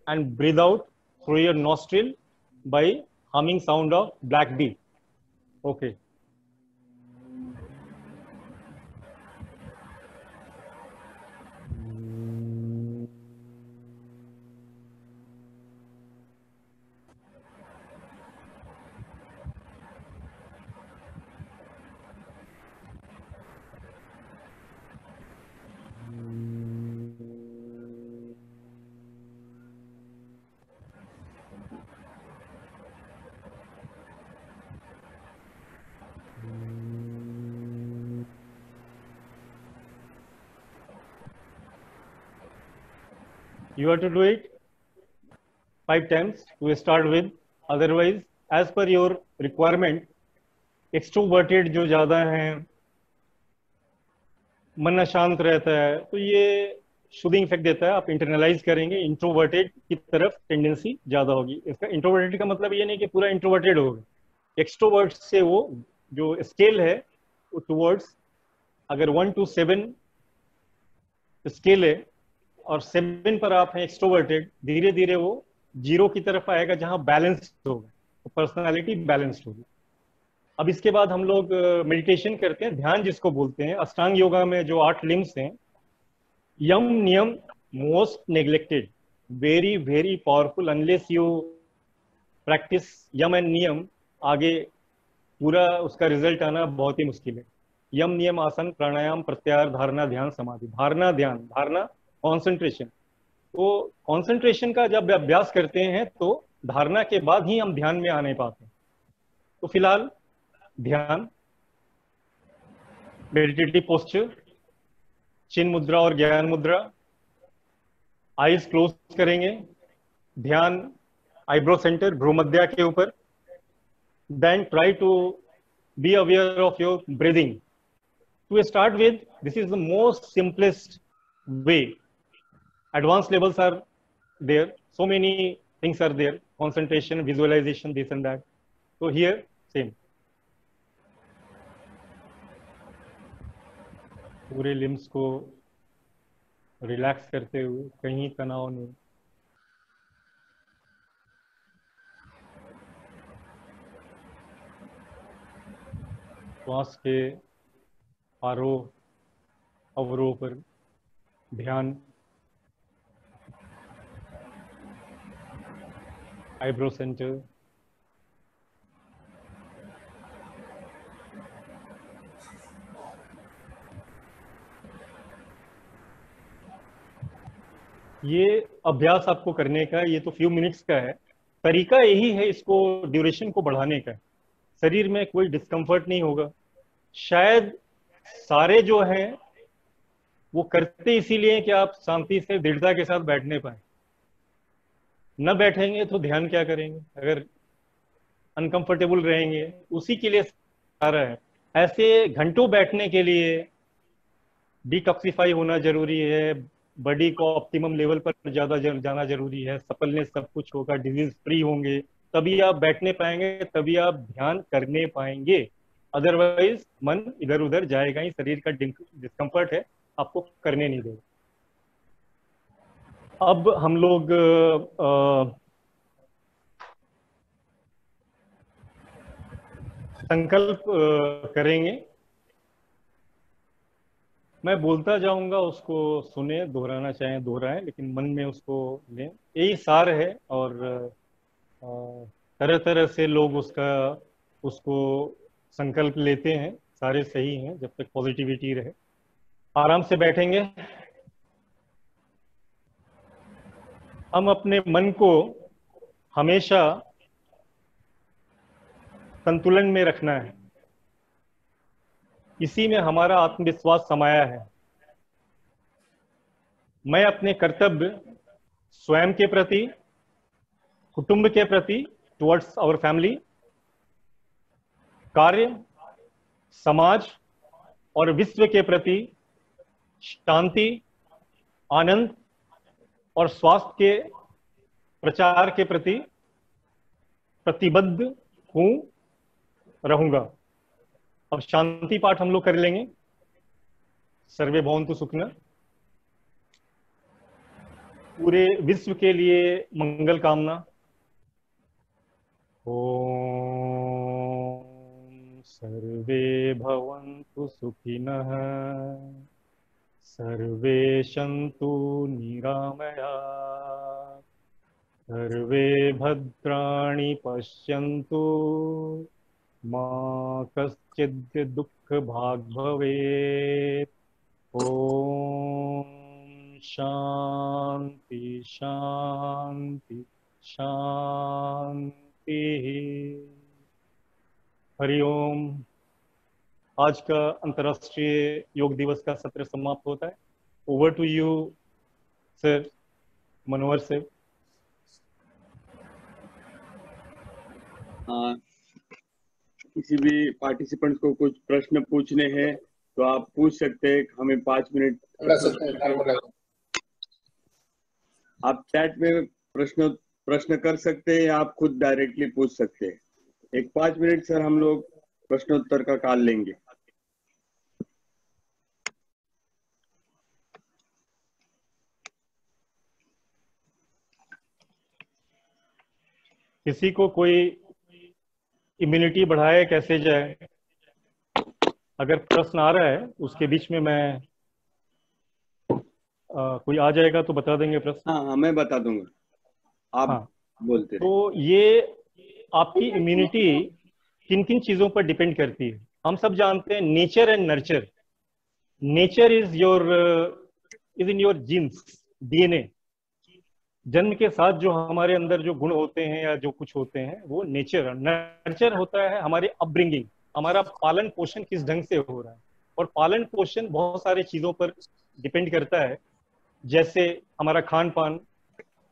[SPEAKER 2] and breathe out through your nostril by humming sound of black bee. Okay. You have to do it 5 times to start with. Otherwise, as per your requirement, extroverted जो ज्यादा हैं, मन अशांत रहता है, तो ये शुदिंग effect देता है। आप इंटरनलाइज करेंगे, इंट्रोवर्टेड की तरफ टेंडेंसी ज्यादा होगी। इसका इंट्रोवर्टेड का मतलब ये नहीं कि पूरा इंट्रोवर्टेड होगा। एक्सट्रोवर्ट से वो जो स्केल है टुवर्ड्स, अगर 1 to 7 स्केल है और 7 पर आप हैं एक्सट्रोवर्टेड, धीरे धीरे वो 0 की तरफ आएगा जहां बैलेंस्ड होगा, तो पर्सनालिटी बैलेंस्ड होगी। अब इसके बाद हम लोग मेडिटेशन करते हैं, ध्यान जिसको बोलते हैं। अष्टांग योगा में जो 8 लिम्स हैं, yama niyama most neglected, very very powerful. Unless you practise yama and niyama, आगे पूरा उसका रिजल्ट आना बहुत ही मुश्किल है। यम नियम आसन प्राणायाम प्रत्याहार धारणा ध्यान समाधि। धारणा ध्यान, धारणा कॉन्सेंट्रेशन। तो कॉन्सेंट्रेशन का जब अभ्यास करते हैं तो धारणा के बाद ही हम ध्यान में आ नहीं पाते। तो फिलहाल ध्यान, मेडिटेटिव पोस्चर, चिन मुद्रा और ज्ञान मुद्रा, आईज क्लोज करेंगे, ध्यान आईब्रो सेंटर भ्रूमध्या के ऊपर। Then try to be aware of your breathing. To start with, this is the most simplest way. Advanced levels are there, so many things are there, concentration, visualization, this and that. So here same, पूरे limbs को relax करते हुए, कहीं तनाव नहीं। श्वास के आरोह अवरोह पर ध्यान, आईब्रो सेंटर, ये अभ्यास आपको करने का, ये तो फ्यू मिनट्स का है। तरीका यही है इसको ड्यूरेशन को बढ़ाने का। शरीर में कोई डिस्कम्फर्ट नहीं होगा। शायद सारे जो हैं वो करते इसीलिए कि आप शांति से दृढ़ता के साथ बैठने पाए। न बैठेंगे तो ध्यान क्या करेंगे, अगर अनकंफर्टेबल रहेंगे, उसी के लिए सारा है। ऐसे घंटों बैठने के लिए डिटॉक्सिफाई होना जरूरी है, बॉडी को ऑप्टिमम लेवल पर ज्यादा जाना जरूरी है, सपलनेस सब कुछ होगा, डिजीज फ्री होंगे, तभी आप बैठने पाएंगे, तभी आप ध्यान करने पाएंगे। अदरवाइज मन इधर उधर जाएगा ही, शरीर का डिस्कम्फर्ट है, आपको करने नहीं देगा। अब हम लोग संकल्प करेंगे। मैं बोलता जाऊंगा, उसको सुने, दोहराना चाहें दोहराएं, लेकिन मन में उसको लें। यही सार है। और तरह तरह से लोग उसको संकल्प लेते हैं, सारे सही हैं जब तक पॉजिटिविटी रहे। आराम से बैठेंगे। हम अपने मन को हमेशा संतुलन में रखना है। इसी में हमारा आत्मविश्वास समाया है। मैं अपने कर्तव्य स्वयं के प्रति, कुटुंब के प्रति, टुवर्ड्स आवर फैमिली, कार्य, समाज और विश्व के प्रति शांति, आनंद और स्वास्थ्य के प्रचार के प्रति प्रतिबद्ध हूं, रहूंगा। अब शांति पाठ हम लोग कर लेंगे। सर्वे भवन्तु सुखिनः। पूरे विश्व के लिए मंगल कामना। ओम सर्वे भवन्तु सुखिनः, सर्वे सन्तु निरामयाः, सर्वे भद्राणि पश्यन्तु, मा कश्चित् दुःखभाग् भवेत्। ओम शांति शांति शांति। हरिओम। आज का अंतर्राष्ट्रीय योग दिवस का सत्र समाप्त होता है। Over to you sir, Manohar sir.
[SPEAKER 1] किसी भी पार्टिसिपेंट्स को कुछ प्रश्न पूछने हैं तो आप पूछ सकते हैं। हमें 5 मिनट आप चैट में प्रश्न कर सकते हैं या आप खुद डायरेक्टली पूछ सकते हैं। एक 5 मिनट सर हम लोग प्रश्नोत्तर का काल लेंगे।
[SPEAKER 2] किसी को कोई इम्यूनिटी बढ़ाए कैसे जाए, अगर प्रश्न आ रहा है उसके बीच में मैं कोई आ जाएगा तो बता देंगे प्रश्न।
[SPEAKER 1] हाँ, मैं बता दूंगा, आप बोलते रहे।
[SPEAKER 2] तो ये आपकी इम्यूनिटी किन किन चीजों पर डिपेंड करती है। हम सब जानते हैं nature and nurture. Nature is in your genes, DNA. जन्म के साथ जो हमारे अंदर जो गुण होते हैं या जो कुछ होते हैं वो नेचर। नर्चर होता है हमारे अपब्रिंगिंग, हमारा पालन पोषण किस ढंग से हो रहा है। और पालन पोषण बहुत सारे चीजों पर डिपेंड करता है, जैसे हमारा खान पान।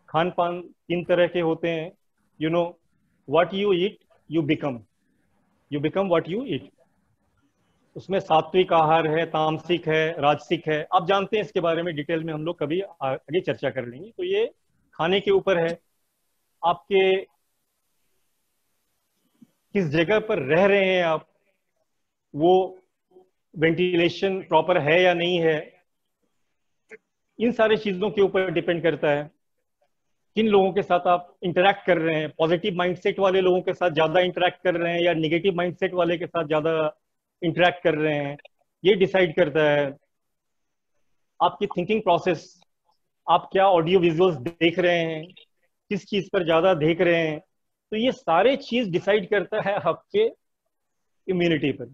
[SPEAKER 2] खान पान 3 तरह के होते हैं। You know what you eat you become what you eat. उसमें सात्विक आहार है, तामसिक है, राजसिक है। आप जानते हैं, इसके बारे में डिटेल में हम लोग कभी आगे चर्चा कर लेंगे। तो ये खाने के ऊपर है, आपके किस जगह पर रह रहे हैं आप, वो वेंटिलेशन प्रॉपर है या नहीं है, इन सारी चीजों के ऊपर डिपेंड करता है। किन लोगों के साथ आप इंटरेक्ट कर रहे हैं, पॉजिटिव माइंडसेट वाले लोगों के साथ ज्यादा इंटरेक्ट कर रहे हैं या नेगेटिव माइंडसेट वाले के साथ ज्यादा इंटरेक्ट कर रहे हैं, ये डिसाइड करता है। आपकी थिंकिंग प्रोसेस, आप क्या ऑडियो विजुअल्स देख रहे हैं, किस चीज पर ज्यादा देख रहे हैं, तो ये सारे चीज डिसाइड करता है आपके इम्यूनिटी पर।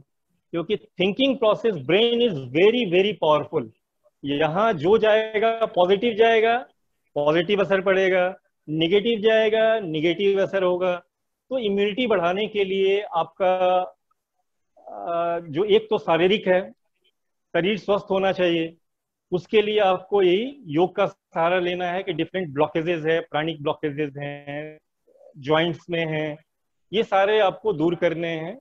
[SPEAKER 2] क्योंकि thinking process, brain is very very powerful. यहाँ जो जाएगा पॉजिटिव जाएगा, पॉजिटिव असर पड़ेगा, नेगेटिव जाएगा, नेगेटिव असर होगा। तो इम्यूनिटी बढ़ाने के लिए आपका जो एक तो शारीरिक है, शरीर स्वस्थ होना चाहिए। उसके लिए आपको यही योग का सहारा लेना है कि डिफरेंट ब्लॉकेजेस है, प्राणिक ब्लॉकेजेस हैं, जॉइंट्स में हैं, ये सारे आपको दूर करने हैं।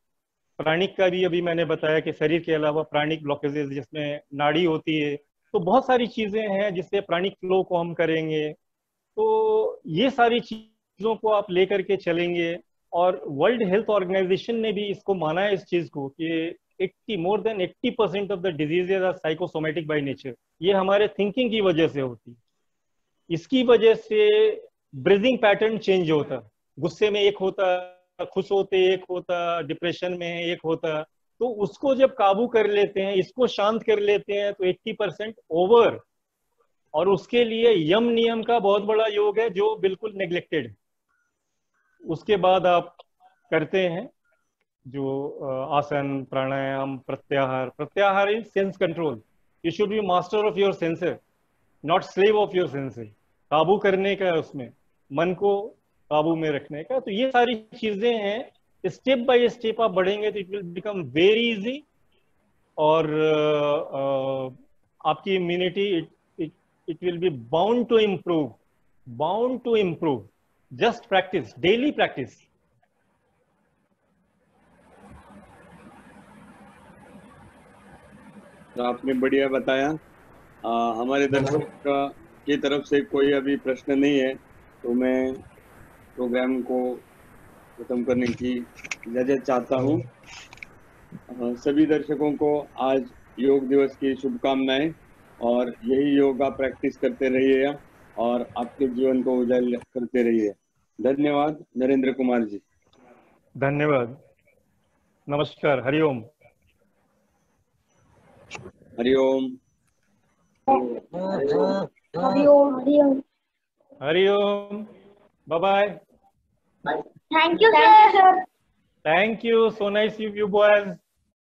[SPEAKER 2] प्राणिक का भी अभी मैंने बताया कि शरीर के अलावा प्राणिक ब्लॉकेजेस जिसमें नाड़ी होती है, तो बहुत सारी चीजें हैं जिससे प्राणिक फ्लो को हम करेंगे। तो ये सारी चीजों को आप लेकर के चलेंगे। और वर्ल्ड हेल्थ ऑर्गेनाइजेशन ने भी इसको माना है, इस चीज को, कि more than 80% of the diseases are psychosomatic by nature. ये हमारे थिंकिंग की वजह से होती है। इसकी वजह से ब्रीदिंग पैटर्न चेंज होता, गुस्से में एक होता, खुश होते एक होता, डिप्रेशन में एक होता, तो उसको जब काबू कर लेते हैं, इसको शांत कर लेते हैं, तो 80% ओवर। और उसके लिए यम नियम का बहुत बड़ा योग है जो बिल्कुल नेग्लेक्टेड। उसके बाद आप करते हैं जो आसन, प्राणायाम, प्रत्याहार। प्रत्याहार is sense control. You should be master of your sensor, not slave of your sensor. काबू करने का है उसमें, मन को काबू में रखने का। तो ये सारी चीजें हैं, स्टेप बाय स्टेप आप बढ़ेंगे तो it will become very easy. और आपकी immunity it will be bound to improve, bound to improve. Just practise, daily practice.
[SPEAKER 1] तो आपने बढ़िया बताया। हमारे दर्शक की तरफ से कोई अभी प्रश्न नहीं है, तो मैं प्रोग्राम को खत्म करने की इजाजत चाहता हूँ। सभी दर्शकों को आज योग दिवस की शुभकामनाएं, और यही योगा प्रैक्टिस करते रहिए और आपके जीवन को उजागर करते रहिए। धन्यवाद नरेंद्र कुमार जी।
[SPEAKER 2] धन्यवाद, नमस्कार, Hariom.
[SPEAKER 1] Hariom.
[SPEAKER 6] Hariom. Hariom.
[SPEAKER 2] Hariom. Bye bye.
[SPEAKER 6] Thank you sir.
[SPEAKER 2] Thank you. So nice of you boys.